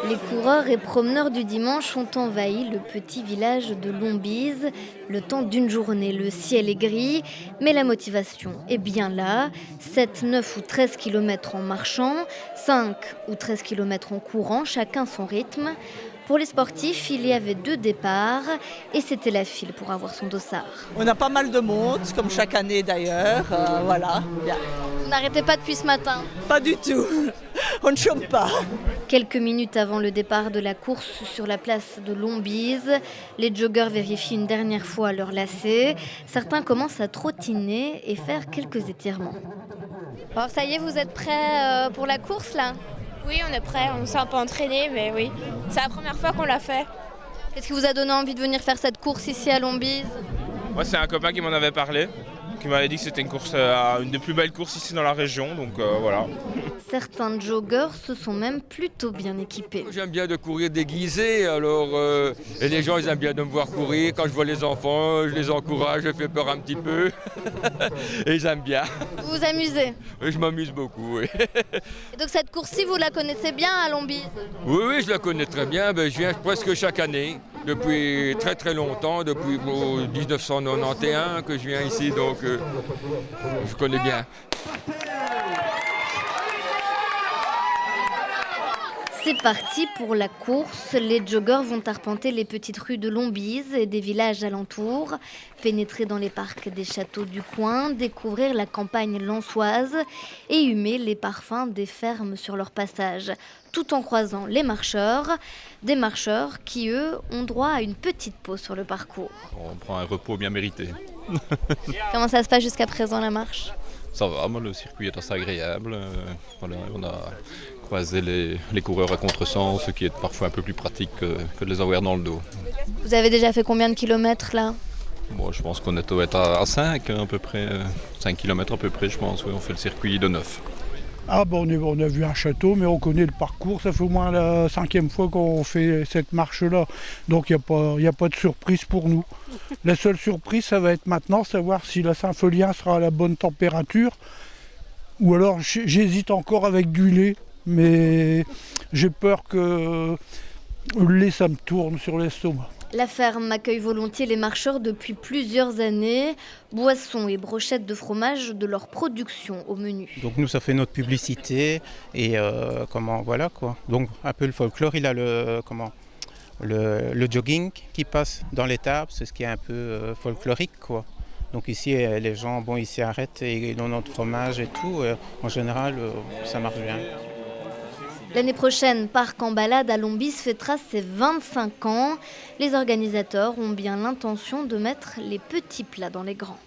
Les coureurs et promeneurs du dimanche ont envahi le petit village de Lombise le temps d'une journée. Le ciel est gris, mais la motivation est bien là. 7, 9 ou 13 kilomètres en marchant, 5 ou 13 kilomètres en courant, chacun son rythme. Pour les sportifs, il y avait 2 départs et c'était la file pour avoir son dossard. On a pas mal de monde, comme chaque année d'ailleurs. Voilà. Bien. Vous n'arrêtez pas depuis ce matin? Pas du tout. On ne chôme pas. Quelques minutes avant le départ de la course sur la place de Lombise, les joggeurs vérifient une dernière fois leurs lacets. Certains commencent à trottiner et faire quelques étirements. Alors ça y est, vous êtes prêts pour la course là? Oui, on est prêts, on s'est un peu entraîné, mais oui. C'est la première fois qu'on l'a fait. Qu'est-ce qui vous a donné envie de venir faire cette course ici à Lombise? Moi, c'est un copain qui m'en avait parlé, qui m'avait dit que c'était une course, une des plus belles courses ici dans la région, donc voilà. Certains joggeurs se sont même plutôt bien équipés. J'aime bien de courir déguisé, alors et les gens ils aiment bien de me voir courir. Quand je vois les enfants, je les encourage, je fais peur un petit peu et ils aiment bien. Vous vous amusez? Oui, je m'amuse beaucoup. Oui. Et donc cette course-ci, vous la connaissez bien à Lombise? Oui, je la connais très bien. Je viens presque chaque année, depuis très très longtemps, depuis 1991 que je viens ici, donc je connais bien. C'est parti pour la course. Les joggeurs vont arpenter les petites rues de Lombise et des villages alentours, pénétrer dans les parcs des châteaux du coin, découvrir la campagne lensoise et humer les parfums des fermes sur leur passage, tout en croisant les marcheurs, des marcheurs qui, eux, ont droit à une petite pause sur le parcours. On prend un repos bien mérité. Comment ça se passe jusqu'à présent la marche? Ça va, moi, le circuit est assez agréable. Voilà, on a croisé les coureurs à contresens, ce qui est parfois un peu plus pratique que de les avoir dans le dos. Vous avez déjà fait combien de kilomètres là? Bon, je pense qu'on doit être à 5 à peu près, 5 km à peu près, je pense. Oui, on fait le circuit de 9. Ah bon, on a vu un château, mais on connaît le parcours. Ça fait au moins la 5e fois qu'on fait cette marche-là. Donc il n'y a pas de surprise pour nous. La seule surprise, ça va être maintenant, savoir si la Saint-Folien sera à la bonne température. Ou alors j'hésite encore avec du lait, mais j'ai peur que le lait, ça me tourne sur l'estomac. La ferme accueille volontiers les marcheurs depuis plusieurs années. Boissons et brochettes de fromage de leur production au menu. Donc nous, ça fait notre publicité et voilà quoi. Donc un peu le folklore, il a le jogging qui passe dans l'étape, c'est ce qui est un peu folklorique quoi. Donc ici, les gens ils s'y arrêtent et ils ont notre fromage et tout. En général, ça marche bien. L'année prochaine, Parc en balade à Lombise fêtera ses 25 ans. Les organisateurs ont bien l'intention de mettre les petits plats dans les grands.